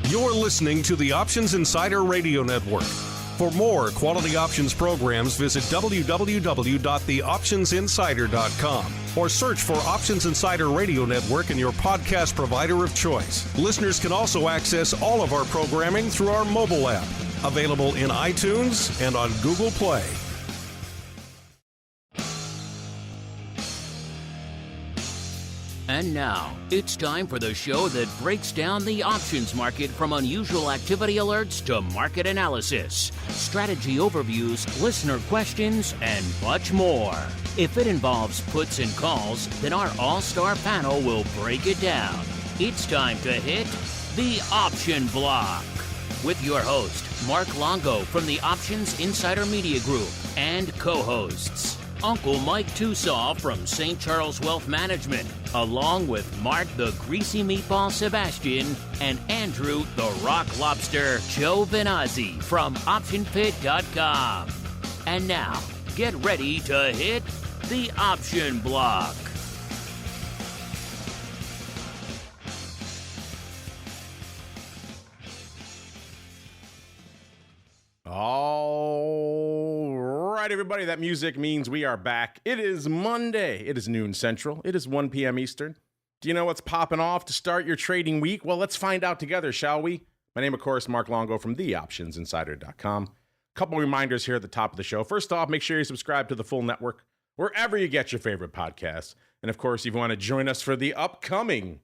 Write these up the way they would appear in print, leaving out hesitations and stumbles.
You're listening to the Options Insider Radio Network. For more quality options programs, visit www.theoptionsinsider.com or search for Options Insider Radio Network in your podcast provider of choice. Listeners can also access all of our programming through our mobile app, available in iTunes and on Google Play. And now, it's time for the show that breaks down the options market from unusual activity alerts to market analysis, strategy overviews, listener questions, and much more. If it involves puts and calls, then our all-star panel will break it down. It's time to hit the Option Block with your host, Mark Longo from the Options Insider Media Group and co-hosts, Uncle Mike Tosaw from St. Charles Wealth Management, along with Mark the Greasy Meatball Sebastian and Andrew the Rock Lobster Giovanazzi from OptionPit.com. And now, get ready to hit the Option Block. All right, everybody, that music means we are back. It is Monday. It is noon Central. It is 1 p.m. Eastern. Do you know what's popping off to start your trading week? Well, let's find out together, shall we? My name, of course, Mark Longo from theoptionsinsider.com. A couple reminders here at the top of the show. First off, make sure you subscribe to the full network wherever you get your favorite podcasts. And, of course, if you want to join us for the upcoming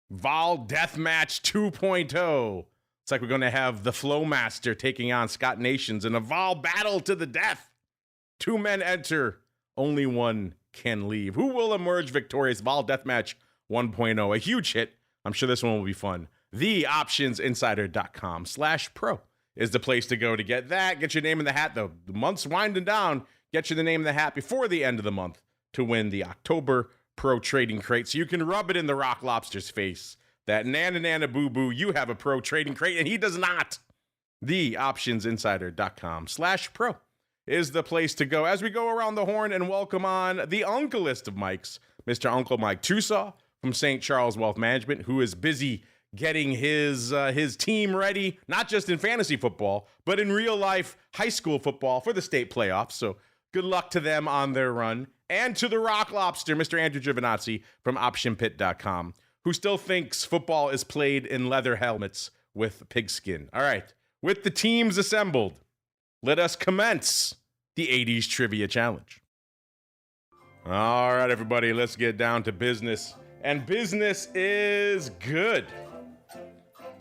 Vol Deathmatch 2.0, it's like we're going to have the Flowmaster taking on Scott Nations in a Vol battle to the death. 2 men enter, only 1 can leave. Who will emerge victorious? Vol Deathmatch 1.0, a huge hit. I'm sure this one will be fun. TheOptionsInsider.com/pro is the place to go to get that. Get your name in the hat, though. The month's winding down. Get you the name in the hat before the end of the month to win the October Pro Trading Crate, so you can rub it in the Rock Lobster's face that nana boo-boo, you have a pro trading crate, and he does not. TheOptionsInsider.com/pro is the place to go as we go around the horn and welcome on the uncleist of Mikes, Mr. Uncle Mike Tosaw from St. Charles Wealth Management, who is busy getting his team ready, not just in fantasy football, but in real life high school football for the state playoffs. So good luck to them on their run. And to the Rock Lobster, Mr. Andrew Giovanazzi from OptionPit.com, who still thinks football is played in leather helmets with pigskin. All right, with the teams assembled, let us commence the 80s Trivia Challenge. All right, everybody, let's get down to business. And business is good.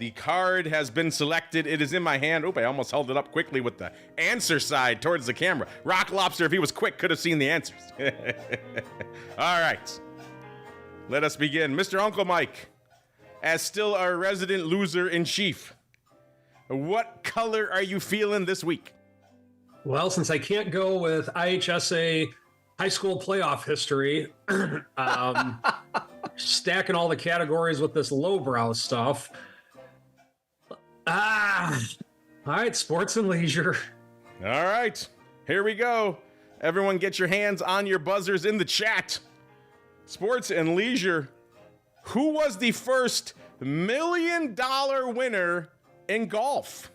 The card has been selected. It is in my hand. Oop, I almost held it up quickly with the answer side towards the camera. Rock Lobster, if he was quick, could have seen the answers. All right. Let us begin. Mr. Uncle Mike, as still our resident loser-in-chief, what color are you feeling this week? Well, since I can't go with IHSA high school playoff history, stacking all the categories with this lowbrow stuff. All right, sports and leisure. All right, here we go. Everyone get your hands on your buzzers in the chat. Sports and leisure. Who was the first $1 million winner in golf?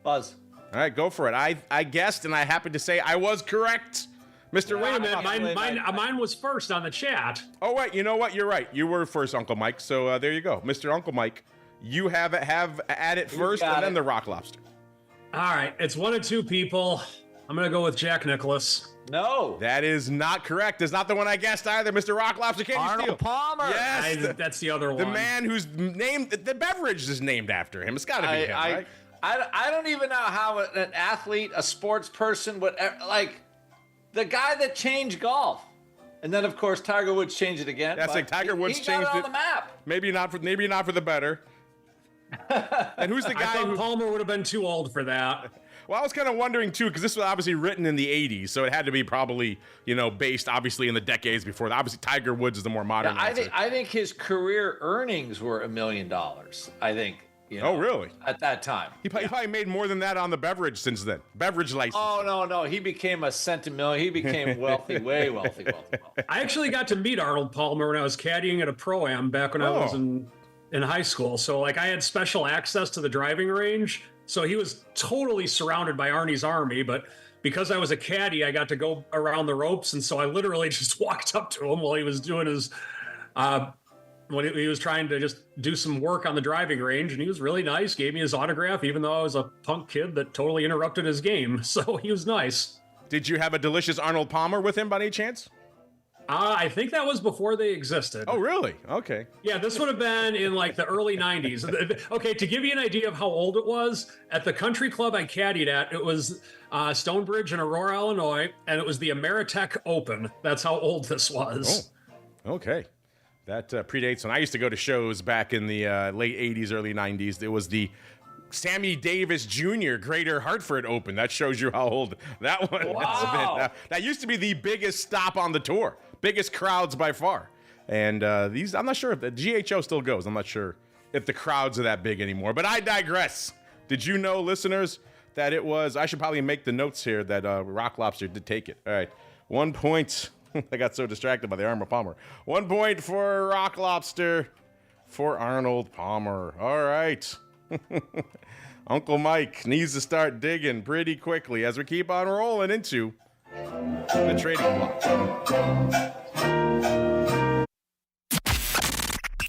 Buzz. All right, go for it. I guessed, and I happen to say I was correct. Mr. Wait a minute, mine was first on the chat. Oh, wait, you know what? You're right. You were first, Uncle Mike. So there you go. Mr. Uncle Mike, you have at it first, and then the Rock Lobster. All right, it's 1 of 2 people. I'm going to go with Jack Nicklaus. No. That is not correct. It's not the one I guessed either, Mr. Rock Lobster. Can you steal? Arnold Palmer. Yes. That's the other one. The man whose name, the beverage is named after him. It's got to be him, right? I don't even know how an athlete, a sports person would, like, the guy that changed golf. And then, of course, Tiger Woods changed it again. That's like Tiger Woods changed it on the map. Maybe not for the better. And who's the guy who Palmer would have been too old for that? Well, I was kind of wondering too, because this was obviously written in the 80s, so it had to be probably, based obviously in the decades before. Obviously, Tiger Woods is the more modern answer. I think his career earnings were $1 million. I think. Oh, really? At that time, he probably made more than that on the beverage since then. Beverage license. Oh no, he became a centimillion. He became wealthy, way wealthy. I actually got to meet Arnold Palmer when I was caddying at a Pro-Am back when I was in in high school. So like I had special access to the driving range. So he was totally surrounded by Arnie's army, but because I was a caddy, I got to go around the ropes. And so I literally just walked up to him while he was doing his, when he was trying to just do some work on the driving range. And he was really nice, gave me his autograph, even though I was a punk kid that totally interrupted his game. So he was nice. Did you have a delicious Arnold Palmer with him by any chance? I think that was before they existed. Oh, really? Okay. Yeah, this would have been in like the early 90s. Okay, to give you an idea of how old it was, at the country club I caddied at, it was Stonebridge in Aurora, Illinois, and it was the Ameritech Open. That's how old this was. Oh, okay. That predates when I used to go to shows back in the late 80s, early 90s. It was the Sammy Davis Jr. Greater Hartford Open. That shows you how old that one has been. That used to be the biggest stop on the tour. Biggest crowds by far. And these, I'm not sure if the GHO still goes. I'm not sure if the crowds are that big anymore. But I digress. Did you know, listeners, that it was, I should probably make the notes here that Rock Lobster did take it. All right. 1 point. I got so distracted by the Arnold Palmer. 1 point for Rock Lobster for Arnold Palmer. All right. Uncle Mike needs to start digging pretty quickly as we keep on rolling into the trading block.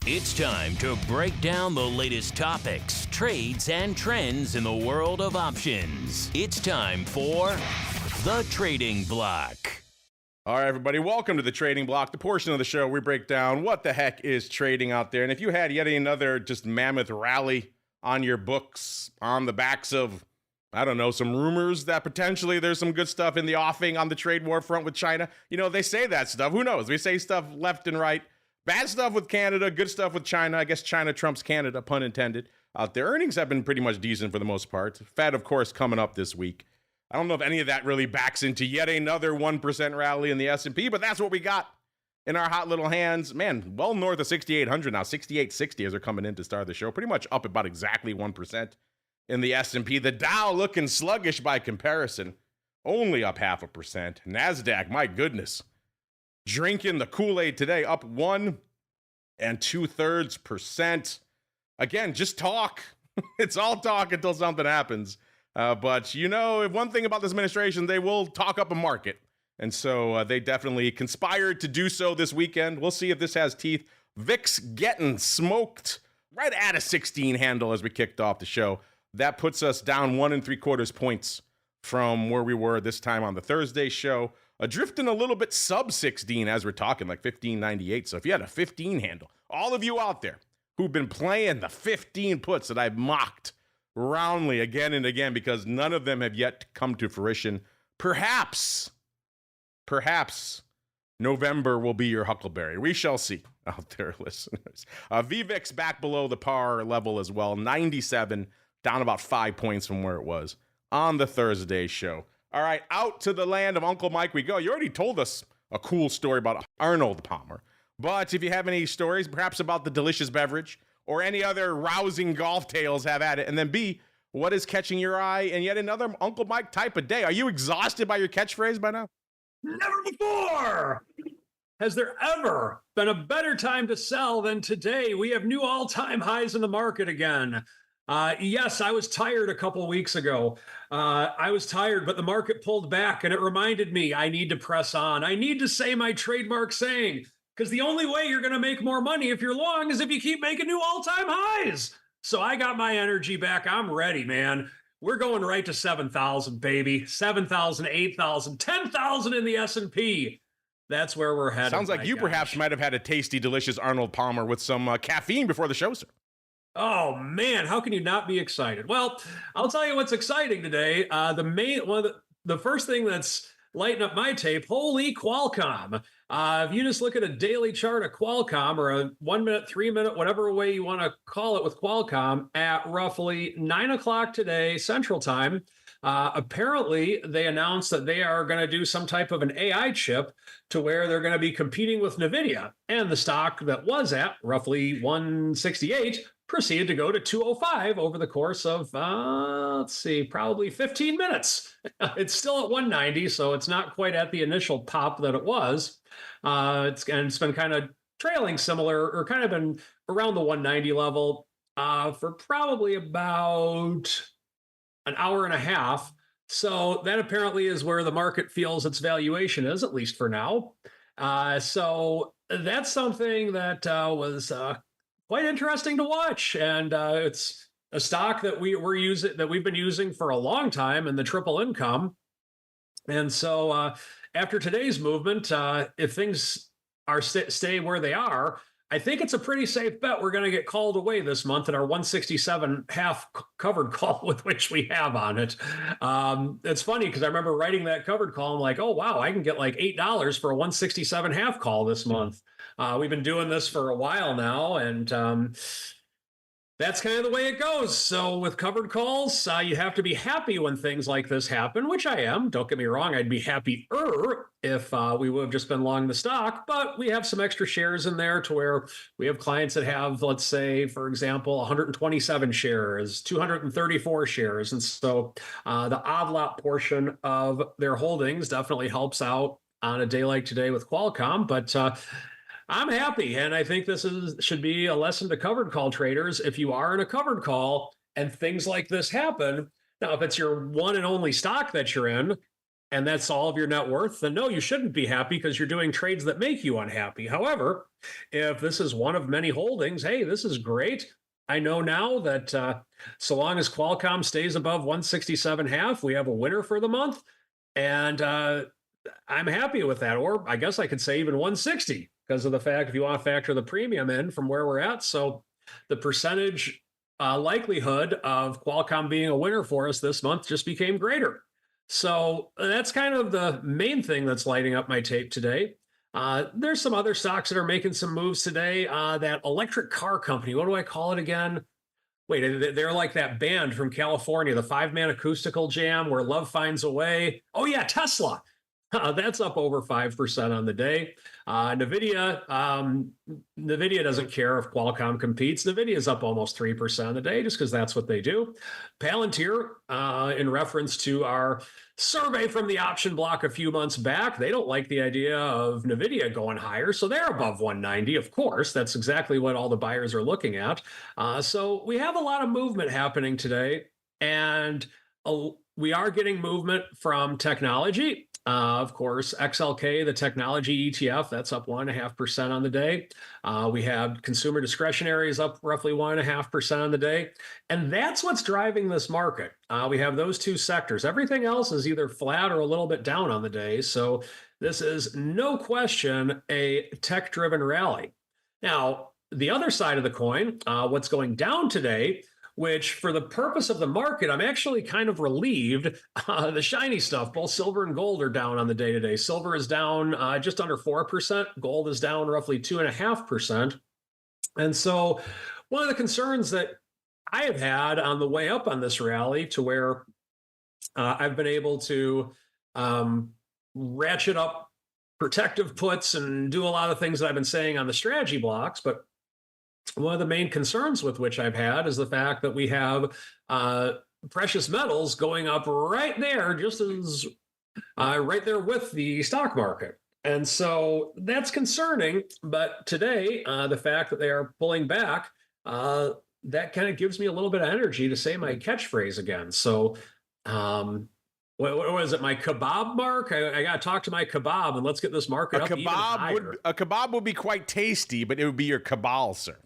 It's time to break down the latest topics, trades, and trends in the world of options. It's time for the Trading Block. All right, everybody, welcome to the Trading Block, the portion of the show we break down what the heck is trading out there. And if you had yet another just mammoth rally on your books on the backs of, I don't know, some rumors that potentially there's some good stuff in the offing on the trade war front with China. You know, they say that stuff. Who knows? We say stuff left and right. Bad stuff with Canada, good stuff with China. I guess China trumps Canada, pun intended, out there. Earnings have been pretty much decent for the most part. Fed, of course, coming up this week. I don't know if any of that really backs into yet another 1% rally in the S&P, but that's what we got in our hot little hands. Man, well north of 6,800 now, 6,860 as they're coming in to start the show. Pretty much up about exactly 1% in the S&P. The Dow looking sluggish by comparison, only up 0.5%. NASDAQ, my goodness, drinking the Kool-Aid today, up 1 2/3%. Again, just talk. It's all talk until something happens. But, you know, one thing about this administration, they will talk up a market. And so they definitely conspired to do so this weekend. We'll see if this has teeth. VIX getting smoked right at a 16 handle as we kicked off the show. That puts us down 1 3/4 points from where we were this time on the Thursday show. Drifting a little bit sub 16 as we're talking, like 15.98. So if you had a 15 handle, all of you out there who've been playing the 15 puts that I've mocked roundly again and again because none of them have yet come to fruition. Perhaps November will be your huckleberry. We shall see out there, listeners. VVIX back below the par level as well, 97, down about 5 points from where it was on the Thursday show. All right, out to the land of Uncle Mike we go. You already told us a cool story about Arnold Palmer, but if you have any stories, perhaps about the delicious beverage, or any other rousing golf tales, have at it. And then B, what is catching your eye in yet another Uncle Mike type of day? Are you exhausted by your catchphrase by now? Never before has there ever been a better time to sell than today. We have new all-time highs in the market again. Yes, I was tired a couple weeks ago. I was tired, but the market pulled back, and it reminded me I need to press on. I need to say my trademark saying, because the only way you're going to make more money if you're long is if you keep making new all-time highs. So I got my energy back. I'm ready, man. We're going right to 7,000, baby. 7,000, 8,000, 10,000 in the S&P. That's where we're headed. Sounds like you perhaps might have had a tasty, delicious Arnold Palmer with some caffeine before the show, sir. Oh, man, how can you not be excited? Well, I'll tell you what's exciting today. The first thing that's lighting up my tape, holy Qualcomm. If you just look at a daily chart of Qualcomm, or a 1 minute, 3 minute, whatever way you want to call it with Qualcomm, at roughly 9 o'clock today, Central Time, apparently they announced that they are going to do some type of an AI chip to where they're going to be competing with Nvidia. And the stock that was at roughly 168 proceeded to go to 205 over the course of, probably 15 minutes. It's still at 190, so it's not quite at the initial pop that it was. It's been kind of trailing similar, or kind of been around the 190 level for probably about an hour and a half. So that apparently is where the market feels its valuation is, at least for now. So that's something that was quite interesting to watch, and it's a stock that we've been using for a long time in the triple income. And so after today's movement, if things stay where they are, I think it's a pretty safe bet we're going to get called away this month in our 167 half covered call with which we have on it. It's funny because I remember writing that covered call. I'm like, oh, wow, I can get like $8 for a 167 half call this month. We've been doing this for a while now, and that's kind of the way it goes. So with covered calls, you have to be happy when things like this happen, which I am. Don't get me wrong. I'd be happier if we would have just been long the stock, but we have some extra shares in there to where we have clients that have, let's say, for example, 127 shares, 234 shares. And so the odd lot portion of their holdings definitely helps out on a day like today with Qualcomm. But I'm happy, and I think this should be a lesson to covered call traders. If you are in a covered call and things like this happen, now if it's your one and only stock that you're in, and that's all of your net worth, then no, you shouldn't be happy because you're doing trades that make you unhappy. However, if this is one of many holdings, hey, this is great. I know now that so long as Qualcomm stays above 167 half, we have a winner for the month, and I'm happy with that. Or I guess I could say even 160. Because of the fact, if you want to factor the premium in from where we're at. So the percentage likelihood of Qualcomm being a winner for us this month just became greater. So that's kind of the main thing that's lighting up my tape today. There's some other stocks that are making some moves today. That electric car company, what do I call it again? Wait, they're like that band from California, the 5-man acoustical jam where love finds a way. Oh yeah, Tesla. That's up over 5% on the day. Nvidia doesn't care if Qualcomm competes. Nvidia is up almost 3% on the day just because that's what they do. Palantir, in reference to our survey from the option block a few months back, they don't like the idea of Nvidia going higher, so they're above 190. Of course, that's exactly what all the buyers are looking at. So we have a lot of movement happening today, and we are getting movement from technology. Of course, XLK, the technology ETF, that's up 1.5% on the day. We have consumer discretionary is up roughly 1.5% on the day. And that's what's driving this market. We have those two sectors. Everything else is either flat or a little bit down on the day. So this is no question a tech-driven rally. Now, the other side of the coin, what's going down today, which for the purpose of the market, I'm actually kind of relieved. The shiny stuff, both silver and gold are down on the day today. Silver is down just under 4%. Gold is down roughly 2.5%. And so one of the concerns that I have had on the way up on this rally to where I've been able to ratchet up protective puts and do a lot of things that I've been saying on the strategy blocks, but one of the main concerns with which I've had is the fact that we have precious metals going up right there, just as right there with the stock market. And so that's concerning. But today, the fact that they are pulling back, that kind of gives me a little bit of energy to say my catchphrase again. So what was it, my kebab, Mark? I got to talk to my kebab and let's get this market up even higher. A kebab would be quite tasty, but it would be your cabal, sir.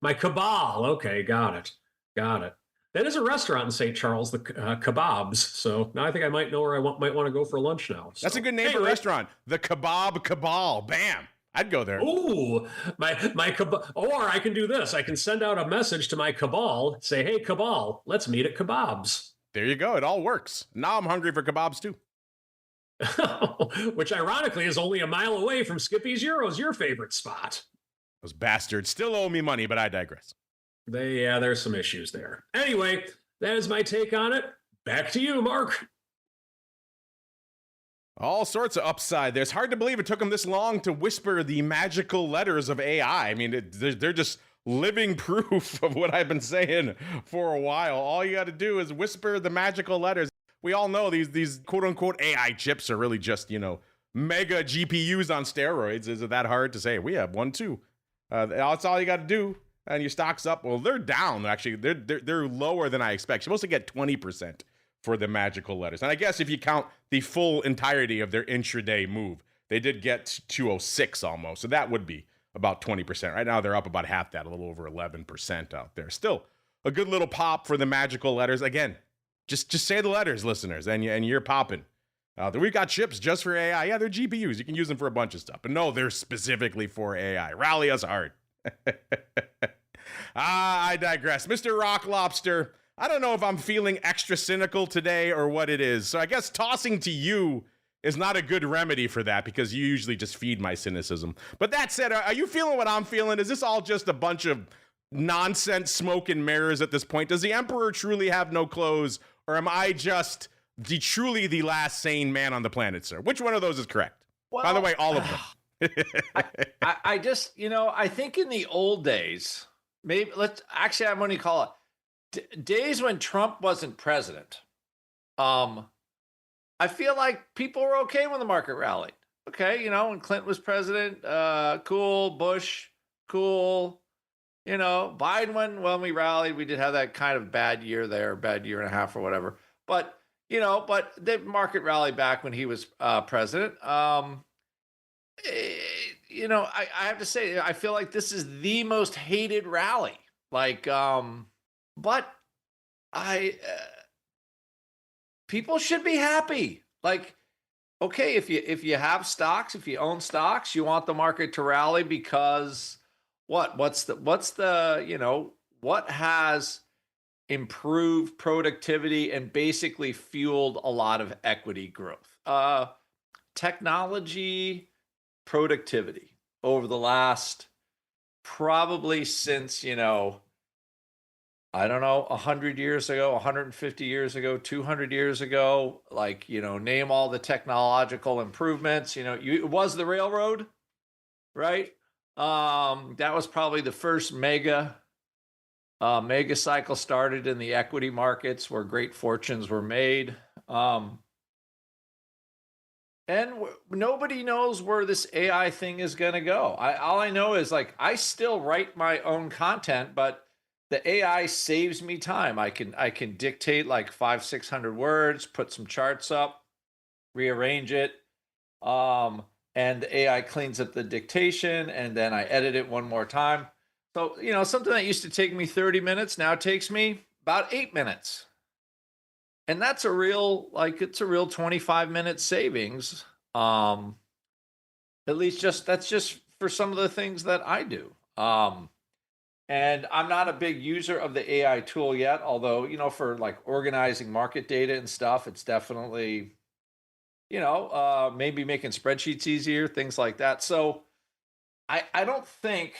My cabal. Okay, got it. That is a restaurant in St. Charles, the Kebabs. So now I think I might know where I might want to go for lunch now. So, that's a good name for a restaurant. The Kebab Cabal. Bam. I'd go there. Ooh, my cabal. Or I can do this. I can send out a message to my cabal, say, hey, cabal, let's meet at Kebabs. There you go. It all works. Now I'm hungry for kebabs too. Which ironically is only a mile away from Skippy's Euros, your favorite spot. Those bastards still owe me money, but I digress. There's some issues there. Anyway, that is my take on it. Back to you, Mark. All sorts of upside. It's hard to believe it took them this long to whisper the magical letters of AI. I mean, they're just living proof of what I've been saying for a while. All you got to do is whisper the magical letters. We all know these quote-unquote AI chips are really just, mega GPUs on steroids. Is it that hard to say? We have one, too. That's all you got to do. and your stock's up. Well, they're down. Actually, they're lower than I expect. You're supposed to get 20% for the magical letters. And I guess if you count the full entirety of their intraday move, they did get 206 almost. So that would be about 20%. Right now, they're up about half that, a little over 11% out there. Still a good little pop for the magical letters. Again, just say the letters, listeners, and you're popping. We've got chips just for AI. Yeah, they're GPUs. You can use them for a bunch of stuff. But no, they're specifically for AI. Rally us hard. I digress. Mr. Rock Lobster, I don't know if I'm feeling extra cynical today or what it is. So I guess tossing to you is not a good remedy for that because you usually just feed my cynicism. But that said, are you feeling what I'm feeling? Is this all just a bunch of nonsense, smoke and mirrors at this point? Does the emperor truly have no clothes, or am I just truly the last sane man on the planet, sir? Which one of those is correct? Well, by the way, all of them. I just, I think in the old days, maybe I'm going to call it days when Trump wasn't president. I feel like people were okay when the market rallied. Okay, when Clinton was president, cool. Bush, cool. Biden, when we rallied, we did have that kind of bad year there, bad year and a half or whatever. But, but the market rallied back when he was president. I have to say, I feel like this is the most hated rally. But people should be happy. Okay, if you have stocks, if you own stocks, you want the market to rally because what has improved productivity and basically fueled a lot of equity growth? Technology productivity over the last, probably since, 100 years ago, 150 years ago, 200 years ago, name all the technological improvements. It was the railroad, right? That was probably the first mega cycle started in the equity markets where great fortunes were made. And nobody knows where this AI thing is going to go. All I know is I still write my own content, but the AI saves me time. I can dictate 500-600 words, put some charts up, rearrange it. And the AI cleans up the dictation, and then I edit it one more time. So, something that used to take me 30 minutes now takes me about 8 minutes. And that's a real 25-minute savings. At least that's just for some of the things that I do. And I'm not a big user of the AI tool yet, although, for organizing market data and stuff, it's definitely, maybe making spreadsheets easier, things like that. So I don't think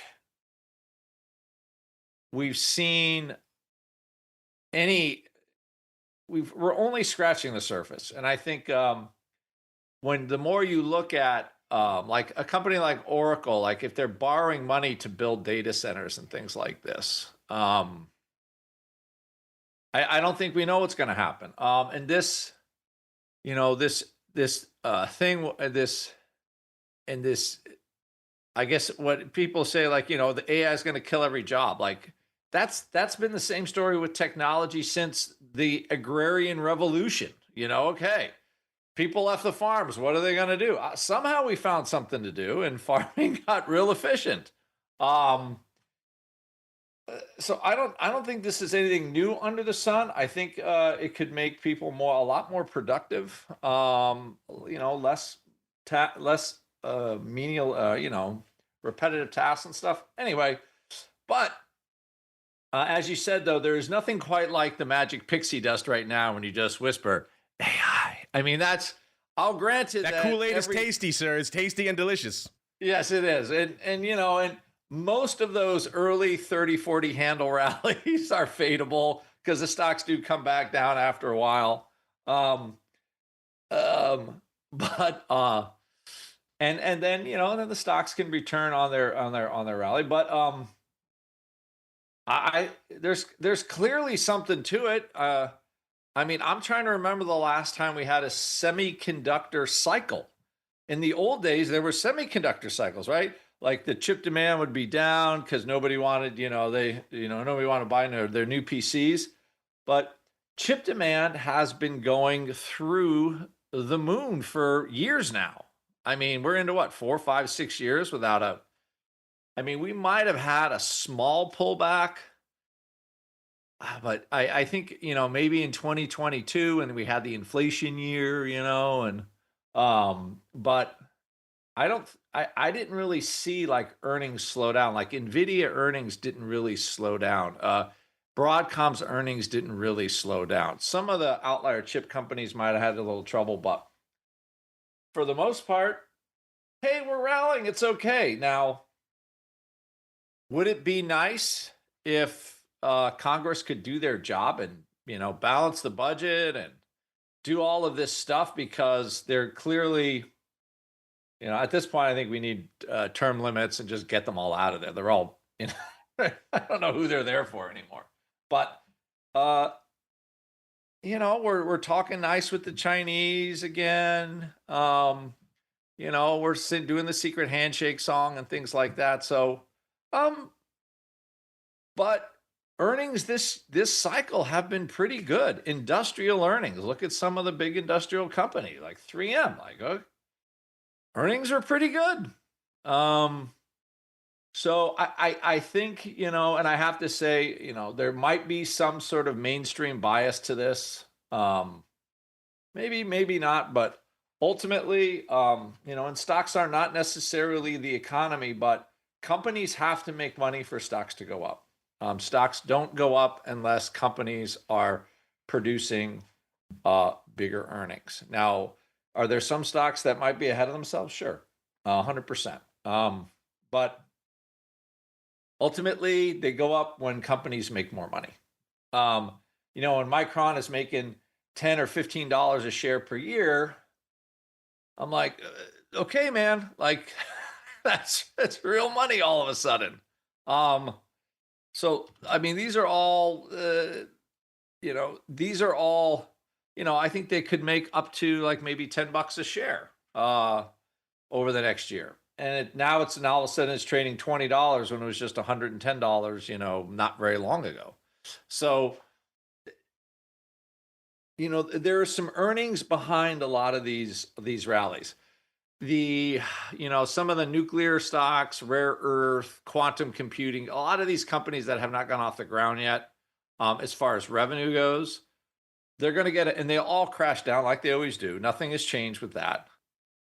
we've seen we're only scratching the surface. And I think when the more you look at a company like Oracle, if they're borrowing money to build data centers and things like this, I don't think we know what's going to happen. And this I guess what people say, the AI is going to kill every job. That's been the same story with technology since the agrarian revolution. Okay, people left the farms. What are they going to do? Somehow we found something to do, and farming got real efficient. So I don't think this is anything new under the sun. I think it could make people a lot more productive. Less menial, repetitive tasks and stuff. Anyway, but as you said, though, there is nothing quite like the magic pixie dust right now when you just whisper AI. I mean, I'll grant it that Kool-Aid is tasty, sir. It's tasty and delicious. Yes, it is. And most of those early 30, 40 handle rallies are fadeable because the stocks do come back down after a while. And then then the stocks can return on their rally. But there's clearly something to it. I'm trying to remember the last time we had a semiconductor cycle. In the old days, there were semiconductor cycles, right? like the chip demand would be down because nobody wanted, nobody wanted to buy their new PCs. But chip demand has been going through the moon for years now. I mean, we're into what, 4, 5, 6 years without we might have had a small pullback, but I think, maybe in 2022 and we had the inflation year, but I didn't really see like earnings slow down. Like Nvidia earnings didn't really slow down. Broadcom's earnings didn't really slow down. Some of the outlier chip companies might have had a little trouble, but for the most part, hey, we're rallying. It's okay. Now, would it be nice if Congress could do their job and, balance the budget and do all of this stuff? Because they're clearly, at this point, I think we need term limits and just get them all out of there. They're all, I don't know who they're there for anymore. But, we're talking nice with the Chinese again. We're doing the secret handshake song and things like that. So, but earnings this cycle have been pretty good. Industrial earnings. Look at some of the big industrial companies like 3M. Earnings are pretty good. So I think, and I have to say, there might be some sort of mainstream bias to this. Maybe not, but ultimately, and stocks are not necessarily the economy, but companies have to make money for stocks to go up. Stocks don't go up unless companies are producing bigger earnings. Now, are there some stocks that might be ahead of themselves? Sure, 100%. But ultimately, they go up when companies make more money. When Micron is making $10 or $15 a share per year, I'm like, okay, man, like that's real money all of a sudden. So, these are all, I think they could make up to like maybe $10 a share over the next year. And now all of a sudden it's trading $20 when it was just $110, not very long ago. So, there are some earnings behind a lot of these rallies. Some of the nuclear stocks, rare earth, quantum computing, a lot of these companies that have not gone off the ground yet, as far as revenue goes, they're going to get it, and they all crash down like they always do. Nothing has changed with that.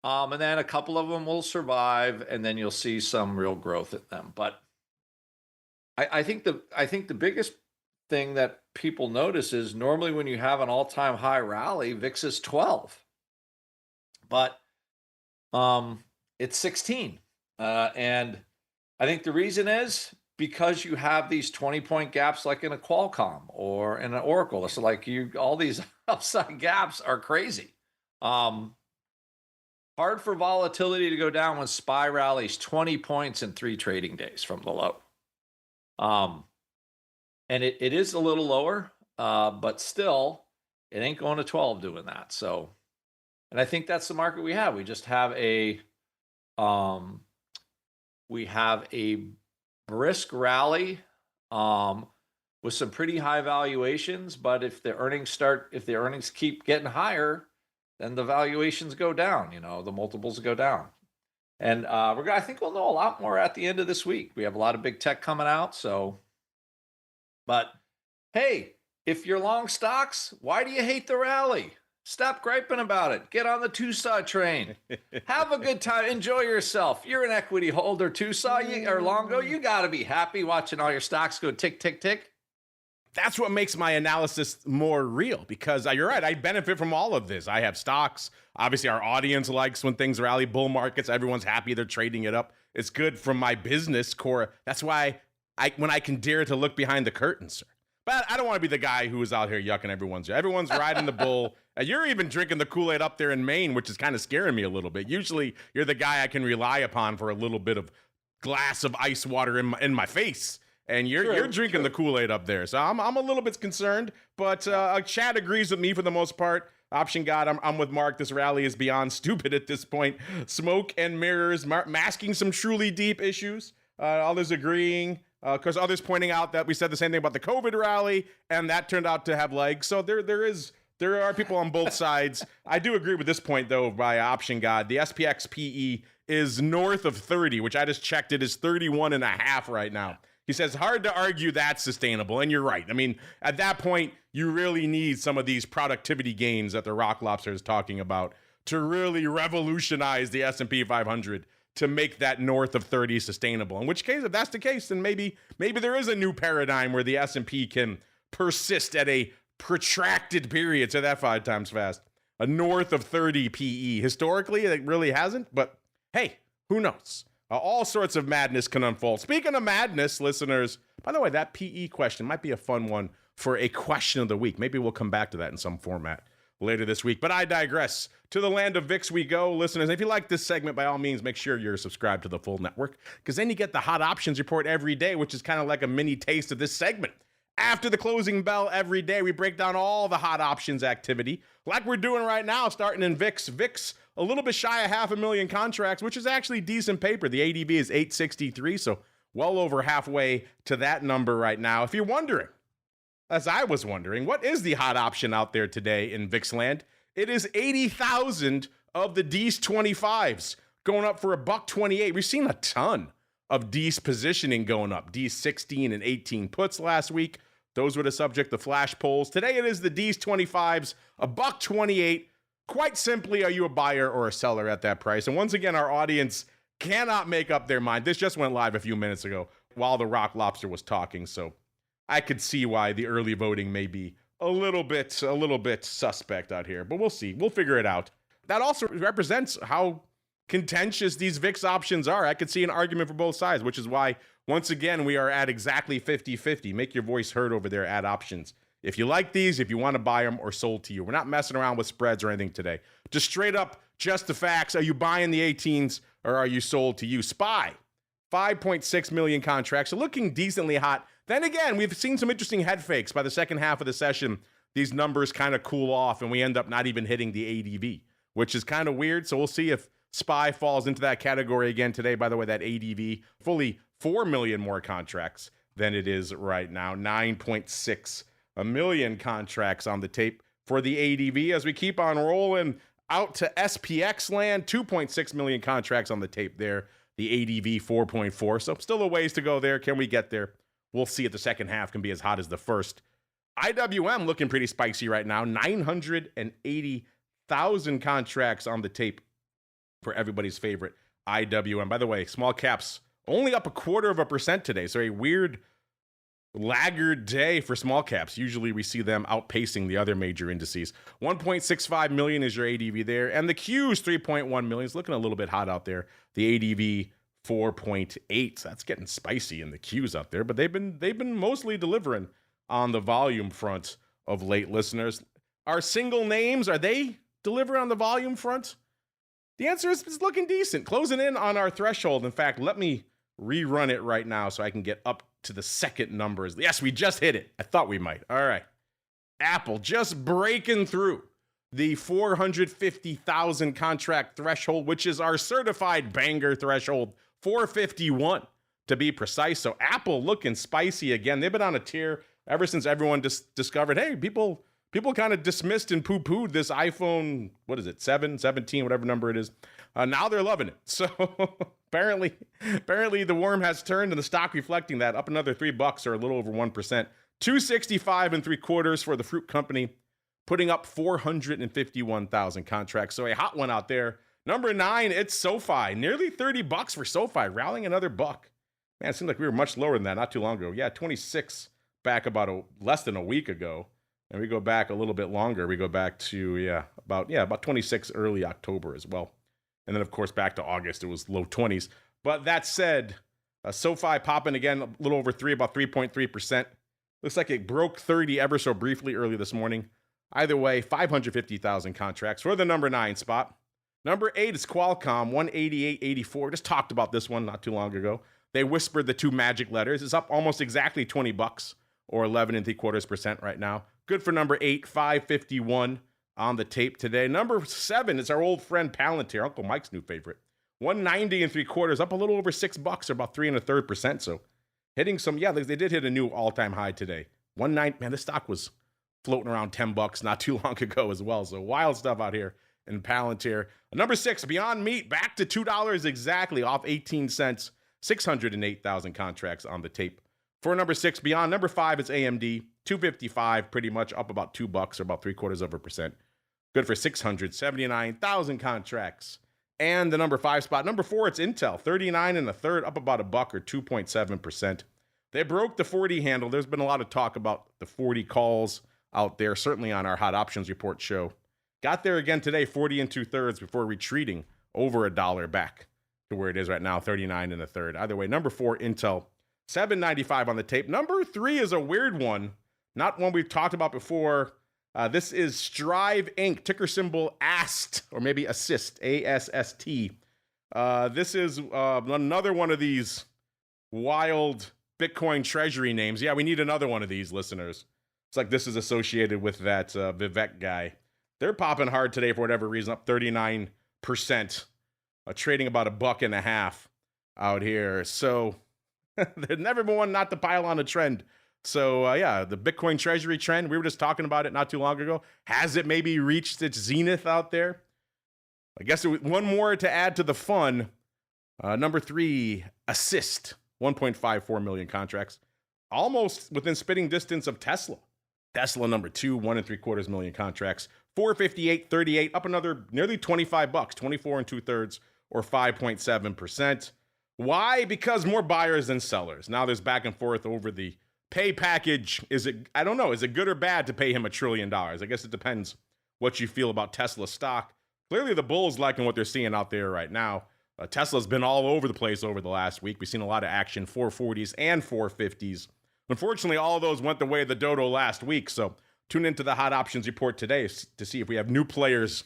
And then a couple of them will survive, and then you'll see some real growth in them. But I think the biggest thing that people notice is normally when you have an all-time high rally, VIX is 12, but it's 16. And I think the reason is because you have these 20-point gaps like in a Qualcomm or in an Oracle. It's like all these upside gaps are crazy. Hard for volatility to go down when SPY rallies 20 points in 3 trading days from the low. And it is a little lower, but still, it ain't going to 12 doing that. So, and I think that's the market we have. We just have a brisk rally with some pretty high valuations. But if the earnings keep getting higher, then the valuations go down. The multiples go down. And I think we'll know a lot more at the end of this week. We have a lot of big tech coming out. So, but hey, if you're long stocks, why do you hate the rally? Stop griping about it. Get on the Tosaw train. Have a good time. Enjoy yourself. You're an equity holder, Tosaw or Longo. You got to be happy watching all your stocks go tick, tick, tick. That's what makes my analysis more real, because you're right. I benefit from all of this. I have stocks. Obviously, our audience likes when things rally, bull markets. Everyone's happy. They're trading it up. It's good from my business core. That's why when I can dare to look behind the curtain, sir. But I don't want to be the guy who is out here yucking everyone's riding the bull. You're even drinking the Kool-Aid up there in Maine, which is kind of scaring me a little bit. Usually, you're the guy I can rely upon for a little bit of glass of ice water in my face. And you're drinking the Kool-Aid up there. So I'm a little bit concerned, but Chad agrees with me for the most part. Option God, I'm with Mark. This rally is beyond stupid at this point. Smoke and mirrors, masking some truly deep issues. Others agreeing, because others pointing out that we said the same thing about the COVID rally, and that turned out to have legs. So there are people on both sides. I do agree with this point, though, by Option God. The SPX PE is north of 30, which I just checked. It is 31.5 right now. He says, hard to argue that's sustainable. And you're right. I mean, at that point, you really need some of these productivity gains that the Rock Lobster is talking about to really revolutionize the S&P 500 to make that north of 30 sustainable. In which case, if that's the case, then maybe there is a new paradigm where the S&P can persist at a protracted period. Say that 5 times fast. A north of 30 PE. Historically, it really hasn't. But hey, who knows? All sorts of madness can unfold. Speaking of madness, listeners, by the way, that PE question might be a fun one for a question of the week. Maybe we'll come back to that in some format later this week. But I digress. To the land of VIX we go, listeners. If you like this segment, by all means, make sure you're subscribed to the full network, because then you get the hot options report every day, which is kind of like a mini taste of this segment. After the closing bell every day, we break down all the hot options activity, like we're doing right now, starting in VIX. VIX, a little bit shy of 500,000 contracts, which is actually decent paper. The ADV is 863, so well over halfway to that number right now. If you're wondering, as I was wondering, what is the hot option out there today in VIX land? It is 80,000 of the D's 25s going up for $128. We've seen a ton of D's positioning going up. D's 16 and 18 puts last week. Those were the subject of flash polls. Today it is the D's 25s, $128. Quite simply, are you a buyer or a seller at that price? And once again, our audience cannot make up their mind. This just went live a few minutes ago while the Rock Lobster was talking, so I could see why the early voting may be a little bit suspect out here, but we'll see. We'll figure it out. That also represents how contentious these VIX options are. I could see an argument for both sides, which is why, once again, we are at exactly 50-50. Make your voice heard over there at options. If you like these, if you want to buy them or sold to you. We're not messing around with spreads or anything today. Just straight up, just the facts. Are you buying the 18s or are you sold to you? SPY, 5.6 million contracts, so looking decently hot. Then again, we've seen some interesting head fakes. By the second half of the session, these numbers kind of cool off and we end up not even hitting the ADV, which is kind of weird. So we'll see if SPY falls into that category again today. By the way, that ADV, fully 4 million more contracts than it is right now. 9.6 million contracts on the tape for the ADV as we keep on rolling out to SPX land. 2.6 million contracts on the tape there. The ADV 4.4. So still a ways to go there. Can we get there? We'll see if the second half can be as hot as the first. IWM looking pretty spicy right now. 980,000 contracts on the tape for everybody's favorite IWM. By the way, small caps only up 0.25% today. So a weird laggard day for small caps. Usually we see them outpacing the other major indices. 1.65 million is your ADV there. And the Q's 3.1 million is looking a little bit hot out there. The ADV 4.8. That's getting spicy in the Q's out there, but they've been mostly delivering on the volume front of late, listeners. Our single names, are they delivering on the volume front? The answer is it's looking decent. Closing in on our threshold. In fact, let me rerun it right now so I can get up to the second numbers. Yes, we just hit it. I thought we might. All right. Apple just breaking through the 450,000 contract threshold, which is our certified banger threshold, 451 to be precise. So Apple looking spicy again. They've been on a tear ever since everyone discovered, hey, people kind of dismissed and poo-pooed this iPhone, what is it, 7, 17, whatever number it is. Now they're loving it. So apparently the worm has turned and the stock reflecting that, up another $3 or a little over 1%. 265.75 for the fruit company, putting up 451,000 contracts. So a hot one out there. Number 9, it's SoFi. Nearly $30 for SoFi, rallying another buck. Man, it seemed like we were much lower than that not too long ago. Yeah, 26 back about less than a week ago. And we go back a little bit longer. We go back to, about 26 early October as well. And then, of course, back to August, it was low 20s. But that said, SoFi popping again, a little over 3, about 3.3%. Looks like it broke 30 ever so briefly early this morning. Either way, 550,000 contracts for the number 9 spot. Number 8 is Qualcomm, 188.84. Just talked about this one not too long ago. They whispered the 2 magic letters. It's up almost exactly $20 or 11.75% right now. Good for number 8, 551 on the tape today. Number 7 is our old friend Palantir, Uncle Mike's new favorite. 190 and 3/4, up a little over $6, or about 3 1/3%. So hitting some, they did hit a new all-time high today. 190, man, this stock was floating around $10 not too long ago as well. So wild stuff out here in Palantir. Number 6, Beyond Meat, back to $2 exactly, off 18 cents, 608,000 contracts on the tape. For number 6, Beyond. Number 5 is AMD, 255, pretty much up about $2, or about 0.75%. Good for 679,000 contracts. And the number 5 spot, number 4, it's Intel, 39 1/3, up about $1 or 2.7%. They broke the 40 handle. There's been a lot of talk about the 40 calls out there, certainly on our Hot Options Report show. Got there again today, 40 2/3, before retreating over $1 back to where it is right now, 39 1/3. Either way, number 4, Intel, 795 on the tape. Number 3 is a weird one, not one we've talked about before. This is Strive Inc., ticker symbol AST, or maybe Assist, ASST. This is another one of these wild Bitcoin Treasury names. Yeah, we need another one of these, listeners. It's like this is associated with that Vivek guy. They're popping hard today for whatever reason, up 39%, trading about $1.50 out here. So there's never been one not to pile on a trend. So the Bitcoin Treasury trend, we were just talking about it not too long ago. Has it maybe reached its zenith out there? I guess one more to add to the fun. Number 3, Assist, 1.54 million contracts, almost within spitting distance of Tesla. Tesla number 2, 1 3/4 million contracts, 458.38, up another nearly $25, 24 2/3, or 5.7%. Why? Because more buyers than sellers. Now there's back and forth over the pay package. I don't know, is it good or bad to pay him $1 trillion? I guess it depends what you feel about Tesla stock. Clearly the bulls liking what they're seeing out there right now. Tesla's been all over the place over the last week. We've seen a lot of action, 440s and 450s. Unfortunately, all of those went the way of the dodo last week. So tune into the Hot Options Report today to see if we have new players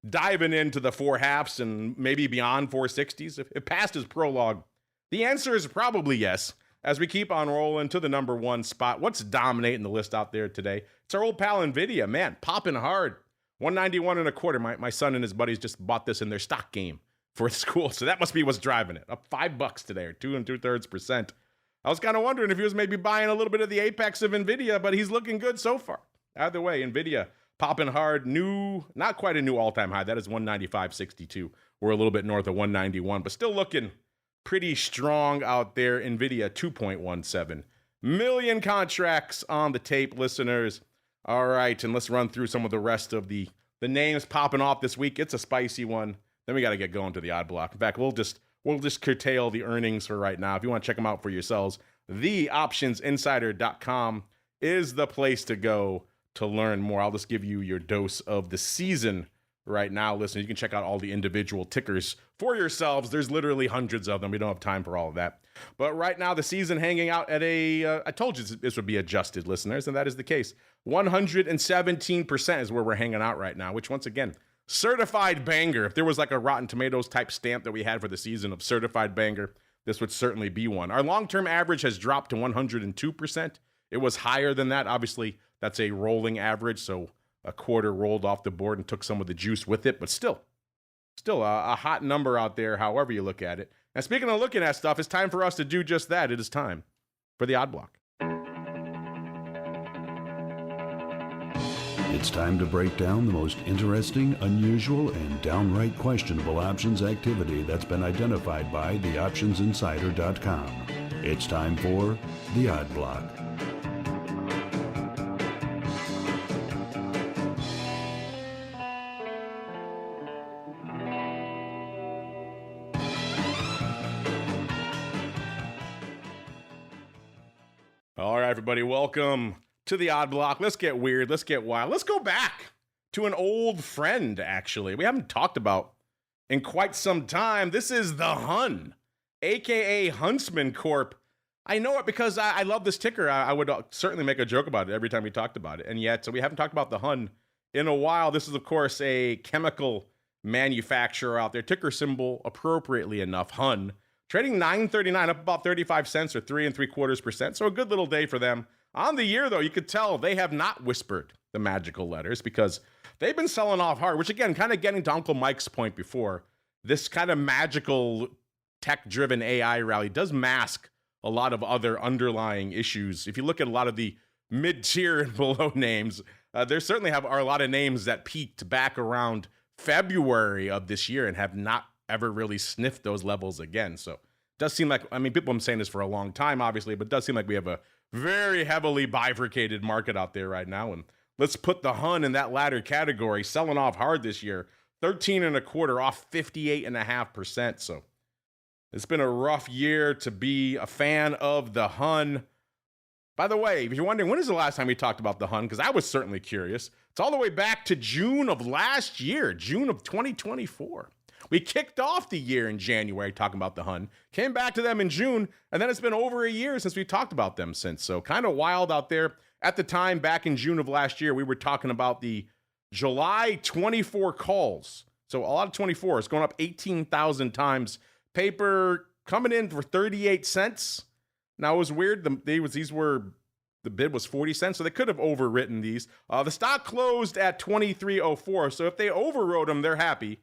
diving into the 4.5s and maybe beyond 460s. If past is prologue, the answer is probably yes. As we keep on rolling to the number 1 spot, what's dominating the list out there today? It's our old pal Nvidia, man, popping hard. 191 1/4. My son and his buddies just bought this in their stock game for school, so that must be what's driving it. Up $5 today, or 2 2/3%. I was kind of wondering if he was maybe buying a little bit of the apex of Nvidia, but he's looking good so far. Either way, Nvidia popping hard, not quite a new all-time high. That is 195.62. We're a little bit north of 191, but still looking pretty strong out there. Nvidia, 2.17 million contracts on the tape, listeners. All right, and let's run through some of the rest of the names popping off this week. It's a spicy one. Then we got to get going to the odd block. In fact, we'll just curtail the earnings for right now. If you want to check them out for yourselves, theoptionsinsider.com is the place to go to learn more. I'll just give you your dose of the season right now. Listen, you can check out all the individual tickers for yourselves. There's literally hundreds of them. We don't have time for all of that. But right now, the season hanging out at I told you this would be adjusted, listeners, and that is the case. 117% is where we're hanging out right now, which once again, certified banger. If there was like a Rotten Tomatoes type stamp that we had for the season of certified banger, this would certainly be one. Our long-term average has dropped to 102%. It was higher than that. Obviously, that's a rolling average, so a quarter rolled off the board and took some of the juice with it, but still a hot number out there, however you look at it. And speaking of looking at stuff, it's time for us to do just that. It is time for the Odd Block. It's time to break down the most interesting, unusual, and downright questionable options activity that's been identified by theoptionsinsider.com. It's time for the Odd Block. All right, everybody, welcome to the Odd Block. Let's get weird. Let's get wild. Let's go back to an old friend, actually. We haven't talked about in quite some time. This is the Hun, a.k.a. Huntsman Corp. I know it because I love this ticker. I would certainly make a joke about it every time we talked about it. And yet, so we haven't talked about the Hun in a while. This is, of course, a chemical manufacturer out there. Ticker symbol, appropriately enough, Hun. Trading $9.39, up about 35 cents or 3 3/4%. So a good little day for them. On the year, though, you could tell they have not whispered the magical letters, because they've been selling off hard, which again, kind of getting to Uncle Mike's point before, this kind of magical tech-driven AI rally does mask a lot of other underlying issues. If you look at a lot of the mid-tier and below names, there certainly are a lot of names that peaked back around February of this year and have not ever really sniffed those levels again. So it does seem like, I mean, people have been saying this for a long time, obviously, but it does seem like we have a very heavily bifurcated market out there right now. And let's put the Hun in that latter category, selling off hard this year, 13.25 off 58.5%. So it's been a rough year to be a fan of the Hun. By the way, if you're wondering, when is the last time we talked about the Hun? Because I was certainly curious. It's all the way back to June of last year, June of 2024. We kicked off the year in January talking about the Hun, came back to them in June, and then it's been over a year since we talked about them since. So kind of wild out there. At the time, back in June of last year, we were talking about the July 24 calls. So a lot of 24 is going up 18,000 times. Paper coming in for 38 cents. Now it was weird. The bid was 40 cents, so they could have overwritten these. The stock closed at 23.04. So if they overwrote them, they're happy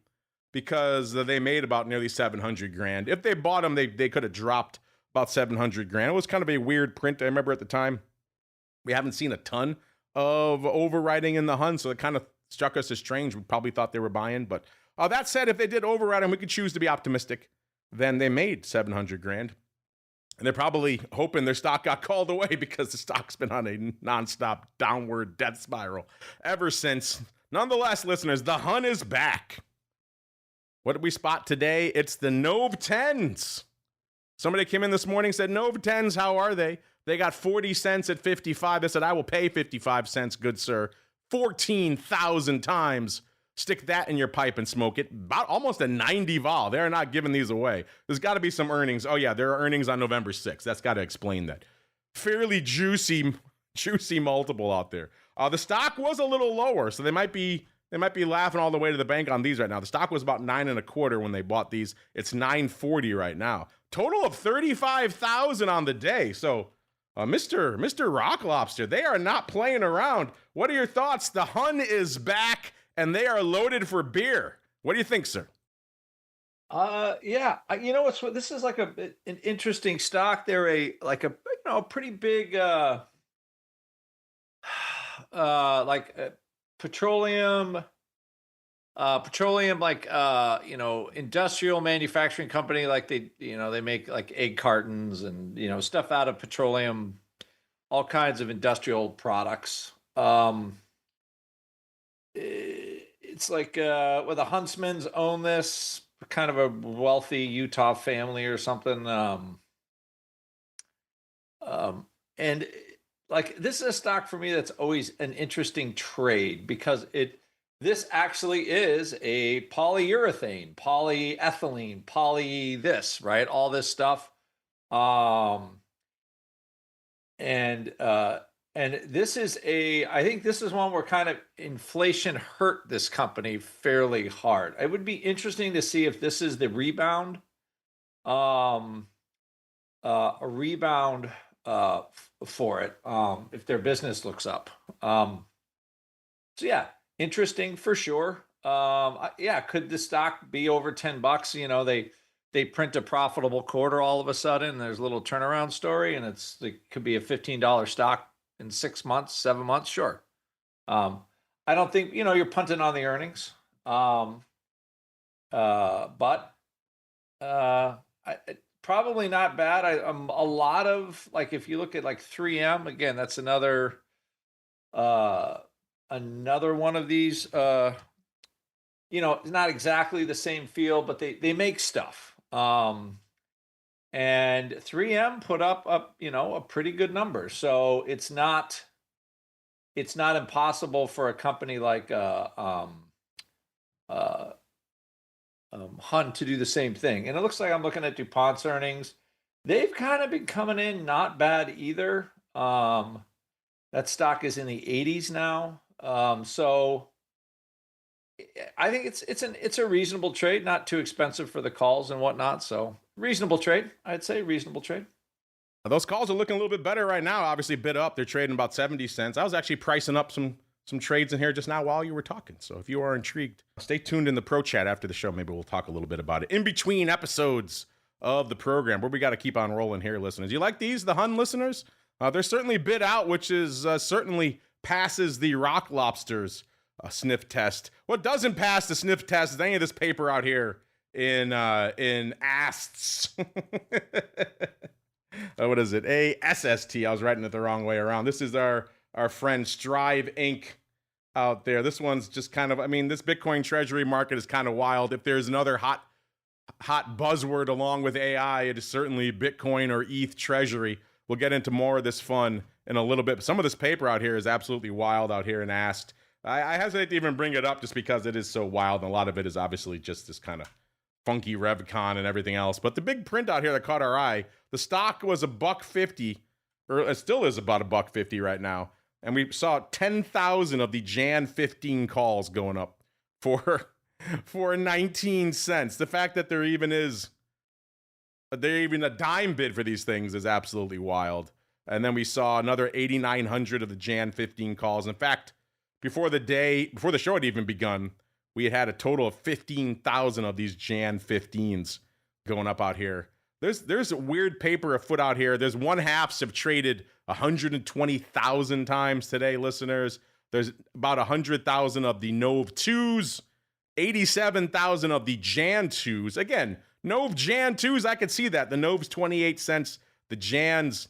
because they made about nearly 700 grand. If they bought them, they could have dropped about 700 grand. It was kind of a weird print. I remember at the time we haven't seen a ton of overwriting in the Hun, so it kind of struck us as strange. We probably thought they were buying, but that said, if they did overwrite them, we could choose to be optimistic. Then they made 700 grand. And they're probably hoping their stock got called away because the stock's been on a nonstop downward death spiral ever since. Nonetheless, listeners, the Hun is back. What did we spot today? It's the Nov 10s. Somebody came in this morning and said, Nov 10s, how are they? They got 40 cents at 55. They said, I will pay 55 cents, good sir. 14,000 times. Stick that in your pipe and smoke it. About almost a 90 vol. They're not giving these away. There's got to be some earnings. Oh, yeah, there are earnings on November 6th. That's got to explain that. Fairly juicy multiple out there. The stock was a little lower, so they might be laughing all the way to the bank on these right now. The stock was about 9.25 when they bought these. It's 9.40 right now. Total of 35,000 on the day. So, Mr. Rock Lobster, they are not playing around. What are your thoughts? The Hun is back, and they are loaded for beer. What do you think, sir? Yeah, you know what's this is like an interesting stock. They're a pretty big petroleum industrial manufacturing company. Like they make like egg cartons and stuff out of petroleum, all kinds of industrial products. It's like the Huntsmans own this, kind of a wealthy Utah family or something. And like this is a stock for me that's always an interesting trade because this actually is a polyurethane, polyethylene, poly this, right? All this stuff. And this is I think this is one where kind of inflation hurt this company fairly hard. It would be interesting to see if this is the rebound, a rebound for it, if their business looks up. So yeah, interesting for sure. Yeah, could the stock be over $10? They print a profitable quarter all of a sudden. There's a little turnaround story, and it could be a $15 stock in 6 months, 7 months, sure. I don't think you're punting on the earnings, but probably not bad. A lot of if you look at like 3M again, that's another one of these. It's not exactly the same feel, but they make stuff. And 3M put up a pretty good number. So it's not impossible for a company like Hun to do the same thing. And it looks like I'm looking at DuPont's earnings. They've kind of been coming in not bad either. That stock is in the 80s now. So I think it's a reasonable trade, not too expensive for the calls and whatnot. So reasonable trade, I'd say reasonable trade. Those calls are looking a little bit better right now. Obviously bid up. They're trading about 70 cents. I was actually pricing up some some trades in here just now while you were talking. So if you are intrigued, stay tuned in the pro chat after the show. Maybe we'll talk a little bit about it in between episodes of the program, where we got to keep on rolling here, listeners. You like these, the Hun listeners? They're certainly bid out, which is certainly passes the rock lobsters sniff test. What doesn't pass the sniff test is any of this paper out here in ASTS. What is it? ASST. I was writing it the wrong way around. This is our friend Strive Inc. out there. This one's just kind of, I mean, this Bitcoin Treasury market is kind of wild. If there's another hot buzzword along with AI, it is certainly Bitcoin or ETH Treasury. We'll get into more of this fun in a little bit. But some of this paper out here is absolutely wild out here in AST. I hesitate to even bring it up just because it is so wild, and a lot of it is obviously just this kind of funky RevCon and everything else. But the big print out here that caught our eye, the stock was $1.50, or it still is about $1.50 right now. And we saw 10,000 of the Jan 15 calls going up for 19 cents. The fact that there even a dime bid for these things is absolutely wild. And then we saw another 8,900 of the Jan 15 calls. In fact, before the show had even begun, we had a total of 15,000 of these Jan 15s going up out here. There's a weird paper afoot out here. There's 1/2s have traded 120,000 times today, listeners. There's about 100,000 of the Nove 2s, 87,000 of the Jan 2s. Again, Nove Jan 2s, I could see that. The Nove's 28 cents, the Jan's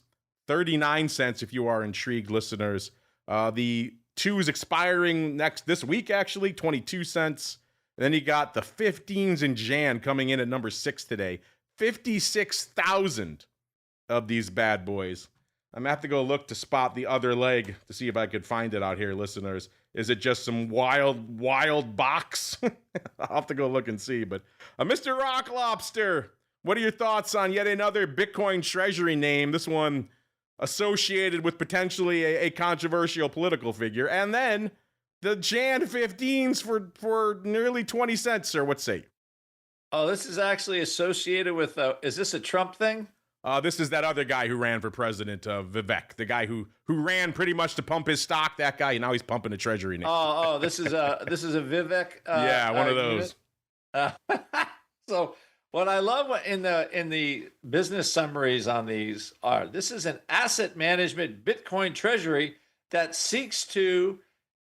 39 cents if you are intrigued, listeners. The 2s expiring this week, actually, 22 cents. And then you got the 15s in Jan coming in at number 6 today. 56,000 of these bad boys. I'm going to have to go look to spot the other leg to see if I could find it out here, listeners. Is it just some wild box? I'll have to go look and see. But Mr. Rock Lobster, what are your thoughts on yet another Bitcoin Treasury name? This one associated with potentially a controversial political figure. And then the Jan 15s for nearly 20 cents, sir. What say you? Oh, this is actually associated with, is this a Trump thing? This is that other guy who ran for president, Vivek, the guy who ran pretty much to pump his stock. That guy, now he's pumping a treasury name. Oh, this is a Vivek. Yeah, one of those. So what I love in the business summaries on these are, this is an asset management Bitcoin treasury that seeks to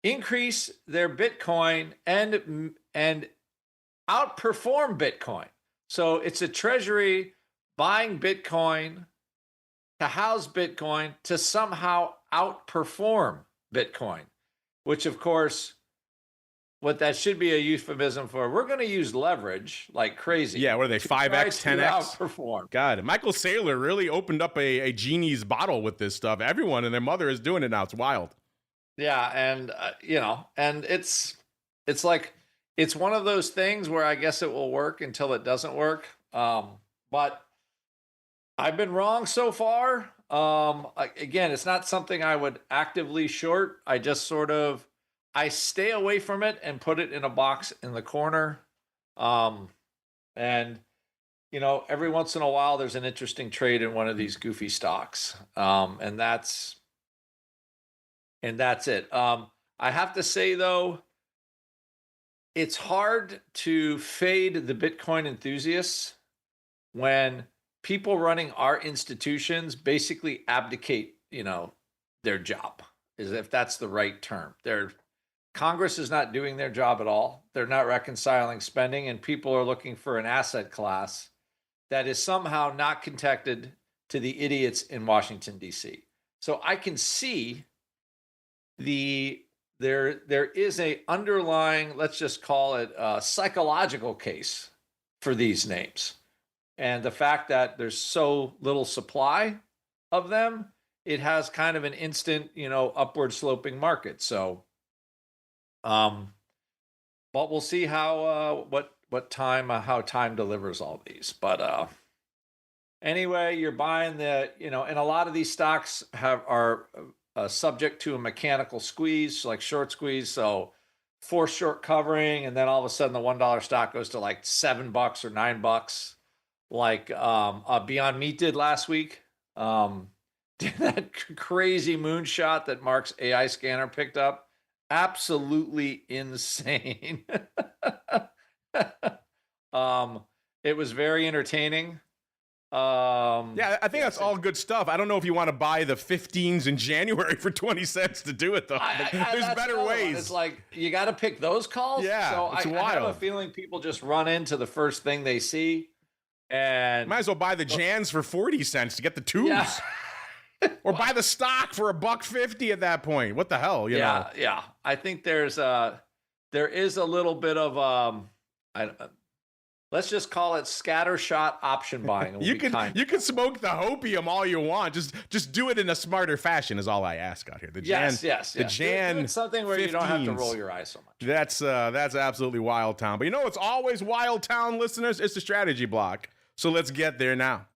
increase their Bitcoin and outperform Bitcoin. So it's a treasury buying Bitcoin to house Bitcoin to somehow outperform Bitcoin, which of course, what that should be a euphemism for, we're going to use leverage like crazy. Yeah, what are they, 5x, 10x? Outperform. God, Michael Saylor really opened up a genie's bottle with this stuff. Everyone and their mother is doing it now. It's wild. Yeah, and and it's like, it's one of those things where I guess it will work until it doesn't work. But I've been wrong so far. Again, it's not something I would actively short. I just I stay away from it and put it in a box in the corner. And, every once in a while, there's an interesting trade in one of these goofy stocks. And that's it. I have to say, though, it's hard to fade the Bitcoin enthusiasts when people running our institutions basically abdicate, their job, as if that's the right term. Congress is not doing their job at all. They're not reconciling spending, and people are looking for an asset class that is somehow not connected to the idiots in Washington, D.C. So I can see there is a underlying, let's just call it a psychological case for these names. And the fact that there's so little supply of them, it has kind of an instant, upward sloping market. So, but we'll see how time delivers all these. But anyway, you're buying and a lot of these stocks are subject to a mechanical squeeze, like short squeeze. So force short covering, and then all of a sudden the $1 stock goes to like $7 or $9, like Beyond Meat did last week. Did that crazy moonshot that Mark's AI scanner picked up. absolutely insane. It was very entertaining. Yeah, I think that's all good stuff. I don't know if you want to buy the 15s in January for 20 cents to do it, though. There's better ways. It's like, you got to pick those calls. Yeah, so it's wild. I have a feeling people just run into the first thing they see. And might as well buy the Jans for 40 cents to get the twos. Yeah. Or buy the stock for $1.50 at that point. What the hell, you know? Yeah. I think there is a little bit of let's just call it scattershot option buying. You can smoke the hopium all you want. Just do it in a smarter fashion is all I ask out here. Yes. The Jan do something where 15s, you don't have to roll your eyes so much. That's absolutely Wild Town. But you know it's always Wild Town, listeners? It's the strategy block. So let's get there now.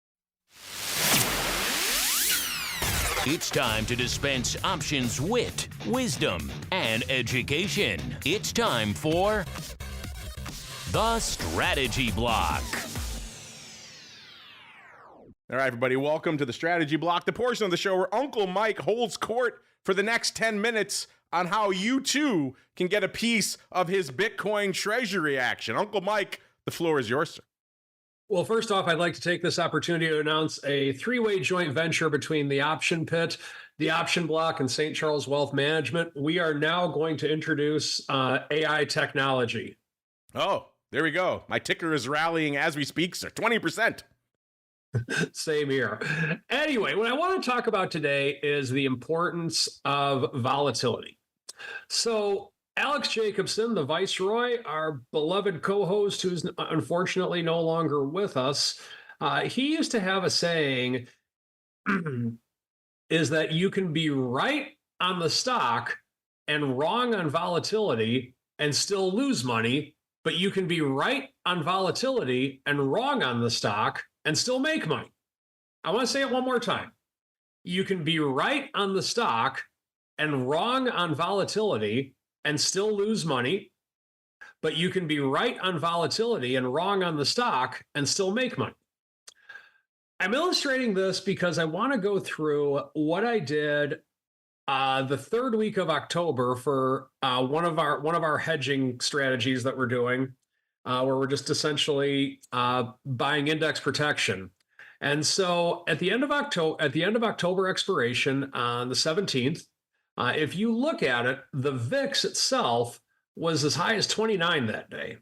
It's time to dispense options, wit, wisdom, and education. It's time for the Strategy Block. All right, everybody, welcome to the Strategy Block, the portion of the show where Uncle Mike holds court for the next 10 minutes on how you, too, can get a piece of his Bitcoin treasury action. Uncle Mike, the floor is yours, sir. Well, first off, I'd like to take this opportunity to announce a three-way joint venture between the Option Pit, the Option Block, and St. Charles Wealth Management. We are now going to introduce AI technology. Oh, there we go. My ticker is rallying as we speak, sir. 20%. Same here. Anyway, what I want to talk about today is the importance of volatility. So Alex Jacobson, the Viceroy, our beloved co-host who's unfortunately no longer with us, he used to have a saying, is that you can be right on the stock and wrong on volatility and still lose money, but you can be right on volatility and wrong on the stock and still make money. I want to say it one more time. You can be right on the stock and wrong on volatility and still lose money, but you can be right on volatility and wrong on the stock and still make money. I'm illustrating this because I want to go through what I did the third week of October for one of our hedging strategies that we're doing, where we're just essentially buying index protection. And so at the end of October expiration on the 17th, if you look at it, the VIX itself was as high as 29 that day.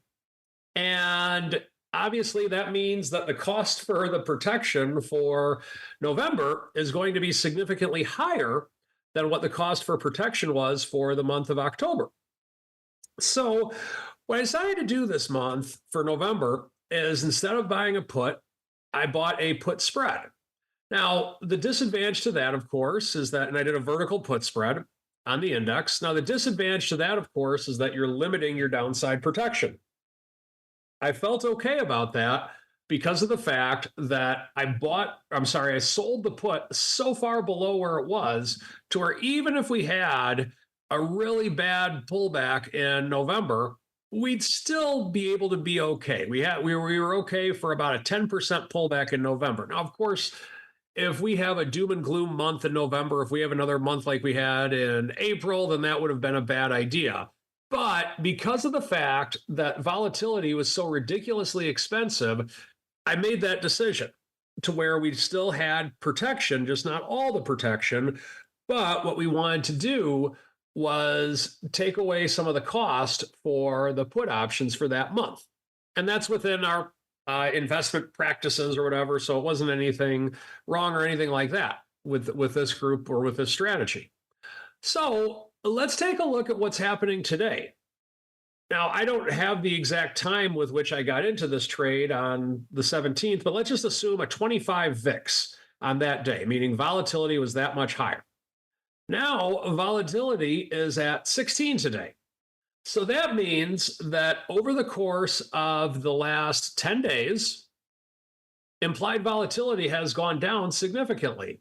And obviously that means that the cost for the protection for November is going to be significantly higher than what the cost for protection was for the month of October. So what I decided to do this month for November is, instead of buying a put, I bought a put spread. Now, the disadvantage to that, of course, is that, and I did a vertical put spread on the index. Now, the disadvantage to that, of course, is that you're limiting your downside protection. I felt okay about that because of the fact that I sold the put so far below where it was to where even if we had a really bad pullback in November, we'd still be able to be okay. We were okay for about a 10% pullback in November. Now, of course, if we have a doom and gloom month in November, if we have another month like we had in April, then that would have been a bad idea. But because of the fact that volatility was so ridiculously expensive, I made that decision to where we still had protection, just not all the protection. But what we wanted to do was take away some of the cost for the put options for that month. And that's within our investment practices or whatever. So it wasn't anything wrong or anything like that with this group or with this strategy. So let's take a look at what's happening today. Now, I don't have the exact time with which I got into this trade on the 17th, but let's just assume a 25 VIX on that day, meaning volatility was that much higher. Now, volatility is at 16 today. So that means that over the course of the last 10 days, implied volatility has gone down significantly.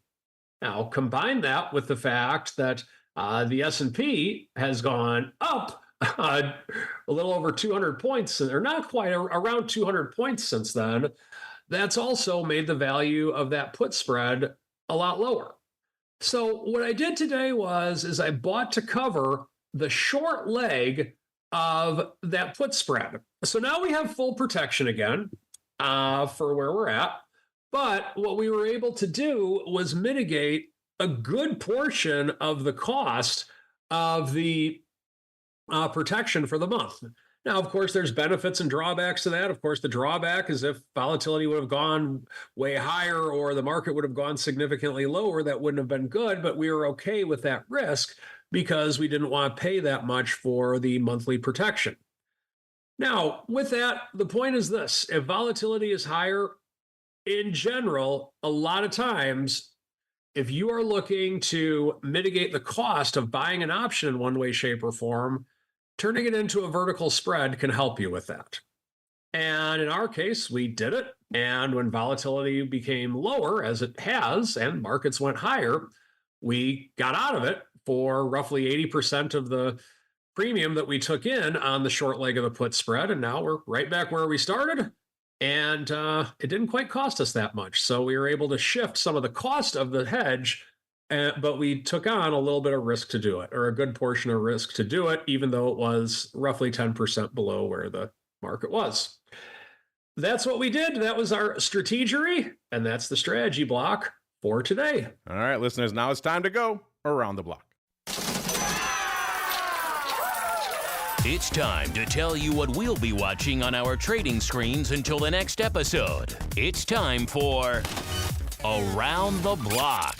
Now, combine that with the fact that the S&P has gone up a little over 200 points, or not quite, around 200 points since then. That's also made the value of that put spread a lot lower. So what I did today is I bought to cover the short leg of that put spread. So now we have full protection again for where we're at. But what we were able to do was mitigate a good portion of the cost of the protection for the month. Now, of course, there's benefits and drawbacks to that. Of course, the drawback is if volatility would have gone way higher or the market would have gone significantly lower, that wouldn't have been good, but we were okay with that risk because we didn't want to pay that much for the monthly protection. Now, with that, the point is this: if volatility is higher, in general, a lot of times, if you are looking to mitigate the cost of buying an option in one way, shape, or form, turning it into a vertical spread can help you with that. And in our case, we did it. And when volatility became lower, as it has, and markets went higher, we got out of it for roughly 80% of the premium that we took in on the short leg of the put spread. And now we're right back where we started. And it didn't quite cost us that much. So we were able to shift some of the cost of the hedge, but we took on a little bit of risk to do it, or a good portion of risk to do it, even though it was roughly 10% below where the market was. That's what we did. That was our strategery, and that's the strategy block for today. All right, listeners, now it's time to go around the block. It's time to tell you what we'll be watching on our trading screens until the next episode. It's time for Around the Block.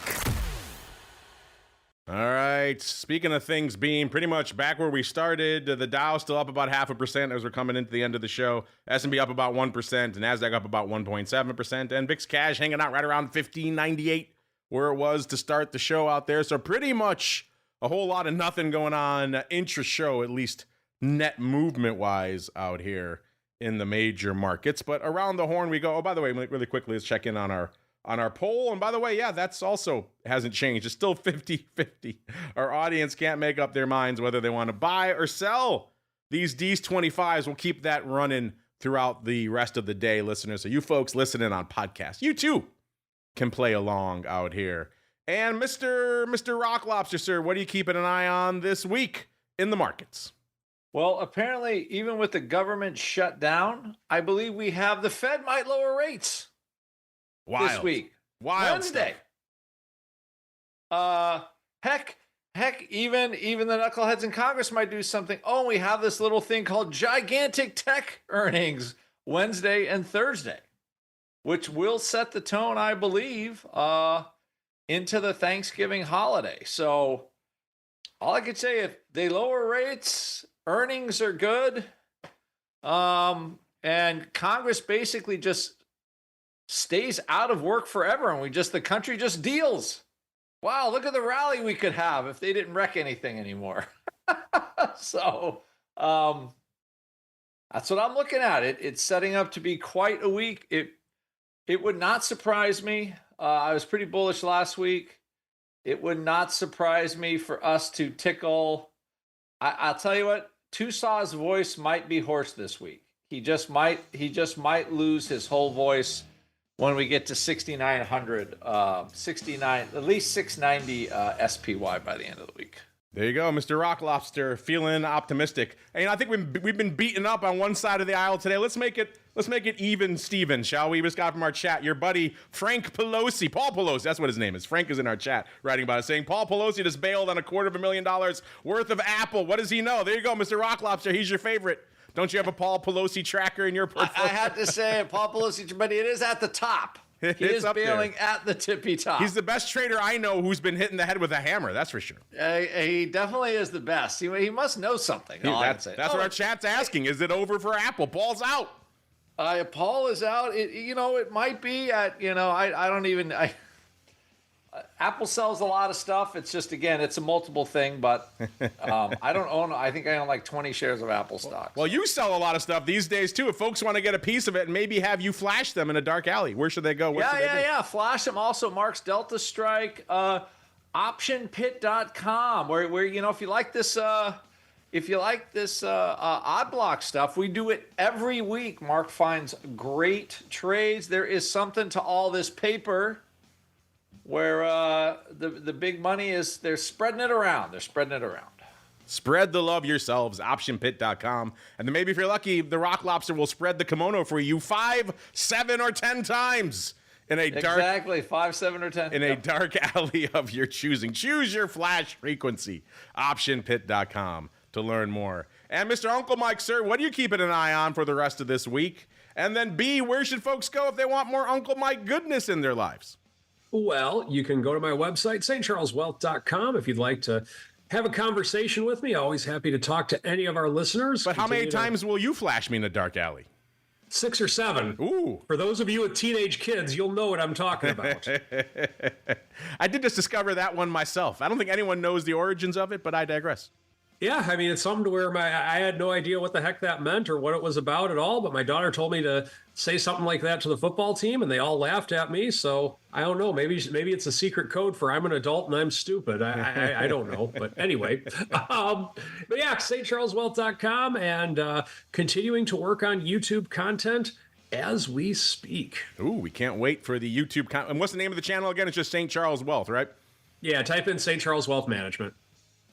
All right, speaking of things being pretty much back where we started, the Dow still up about 0.5% as we're coming into the end of the show. S&P up about 1%, NASDAQ up about 1.7%, and VIX cash hanging out right around 1598 where it was to start the show out there. So pretty much a whole lot of nothing going on intra-show, at least net movement-wise out here in the major markets. But around the horn we go. Oh, by the way, really quickly, let's check in on our poll. And by the way, yeah, that's also hasn't changed. It's still 50-50. Our audience can't make up their minds whether they want to buy or sell these D's 25s. We'll keep that running throughout the rest of the day, listeners. So you folks listening on podcasts, you too can play along out here. And Mr. Rock Lobster, sir, what are you keeping an eye on this week in the markets? Well, apparently, even with the government shut down, I believe we have the Fed might lower rates this week. Wednesday. Heck, even the knuckleheads in Congress might do something. Oh, we have this little thing called gigantic tech earnings Wednesday and Thursday, which will set the tone, I believe, into the Thanksgiving holiday. So all I could say, if they lower rates, earnings are good, and Congress basically just stays out of work forever, and the country just deals. Wow, look at the rally we could have if they didn't wreck anything anymore. So that's what I'm looking at. It's setting up to be quite a week. It would not surprise me. I was pretty bullish last week. It would not surprise me for us to tickle. I'll tell you what, Tosaw's voice might be hoarse this week. He just might lose his whole voice when we get to 6,900, 69, at least 690 SPY by the end of the week. There you go, Mr. Rock Lobster, feeling optimistic. And I think we've been beaten up on one side of the aisle today. Let's make it even, Steven, shall we? We just got from our chat, your buddy Paul Pelosi, that's what his name is. Frank is in our chat writing about it, saying Paul Pelosi just bailed on $250,000 worth of Apple. What does he know? There you go, Mr. Rock Lobster. He's your favorite. Don't you have a Paul Pelosi tracker in your portfolio? I had to say Paul Pelosi, but it is at the top. He is bailing at the tippy top. He's the best trader I know who's been hitting the head with a hammer. That's for sure. He definitely is the best. He must know something. That's what our chat's asking. Is it over for Apple? Paul's out. Paul is out. It might be at. I don't even. Apple sells a lot of stuff. It's just, again, it's a multiple thing, but I don't own. I think I own like 20 shares of Apple stock. Well, you sell a lot of stuff these days too. If folks want to get a piece of it and maybe have you flash them in a dark alley, where should they go? Yeah. Flash them. Also, Mark's Delta Strike, optionpit.com, where if you like this. If you like this odd block stuff, we do it every week. Mark finds great trades. There is something to all this paper where the big money is. They're spreading it around. Spread the love yourselves, optionpit.com. And then maybe if you're lucky, the Rock Lobster will spread the kimono for you 5, 7, or 10 times in a exactly 5, 7, or 10 in a dark alley of your choosing. Choose your flash frequency, optionpit.com to learn more. And Mr. Uncle Mike, sir, what are you keeping an eye on for the rest of this week? And then B, where should folks go if they want more Uncle Mike goodness in their lives? Well, you can go to my website, stcharleswealth.com, if you'd like to have a conversation with me. Always happy to talk to any of our listeners. But how many times will you flash me in a dark alley? 6 or 7. Ooh. For those of you with teenage kids, you'll know what I'm talking about. I did just discover that one myself. I don't think anyone knows the origins of it, but I digress. Yeah, I mean, it's something to where I had no idea what the heck that meant or what it was about at all, but my daughter told me to say something like that to the football team, and they all laughed at me, so I don't know. Maybe it's a secret code for I'm an adult and I'm stupid. I don't know, but anyway. But yeah, stcharleswealth.com, and continuing to work on YouTube content as we speak. Ooh, we can't wait for the YouTube content. And what's the name of the channel again? It's just St. Charles Wealth, right? Yeah, type in St. Charles Wealth Management.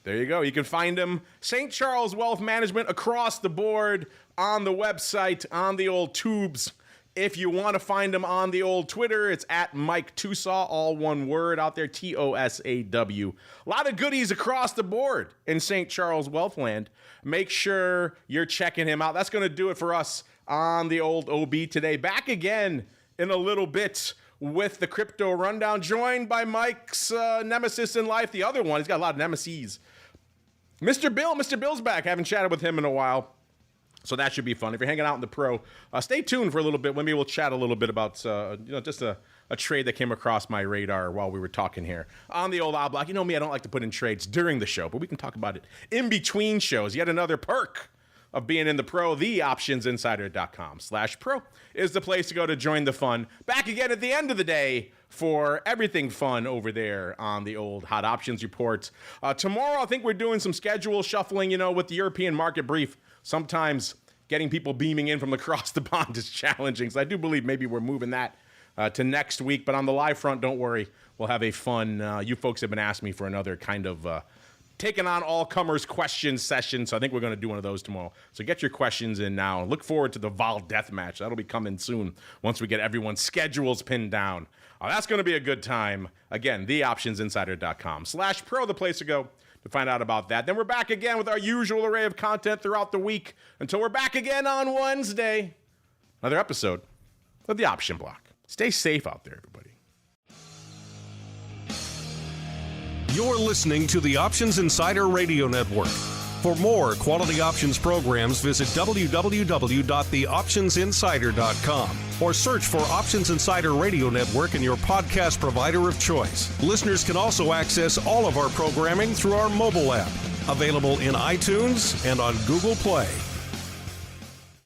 There you go. You can find them, St. Charles Wealth Management, across the board, on the website, on the old tubes. If you want to find them on the old Twitter, it's at Mike Tosaw, all one word out there, Tosaw. A lot of goodies across the board in St. Charles Wealth Land. Make sure you're checking him out. That's going to do it for us on the old OB today. Back again in a little bit with the crypto rundown, joined by Mike's nemesis in life, the other one. He's got a lot of nemesis. Mr. Bill. Mr. Bill's back. Haven't chatted with him in a while, so that should be fun. If you're hanging out in the pro, stay tuned for a little bit. Maybe we'll chat a little bit about just a trade that came across my radar while we were talking here on the old odd block. You know me, I don't like to put in trades during the show, but we can talk about it in between shows. Yet another perk of being in the pro. The optionsinsider.com/pro is the place to go to join the fun. Back again at the end of the day for everything fun over there on the old Hot Options Report. Tomorrow, I think we're doing some schedule shuffling, with the European market brief. Sometimes getting people beaming in from across the pond is challenging. So I do believe maybe we're moving that to next week. But on the live front, don't worry. We'll have a fun, you folks have been asking me for another kind of taking on all comers question session. So I think we're going to do one of those tomorrow. So get your questions in now. Look forward to the Vol Death Match. That'll be coming soon once we get everyone's schedules pinned down. That's going to be a good time. Again, theoptionsinsider.com/pro, the place to go to find out about that. Then we're back again with our usual array of content throughout the week until we're back again on Wednesday. Another episode of The Option Block. Stay safe out there, everybody. You're listening to the Options Insider Radio Network. For more quality options programs, visit www.theoptionsinsider.com or search for Options Insider Radio Network in your podcast provider of choice. Listeners can also access all of our programming through our mobile app, available in iTunes and on Google Play.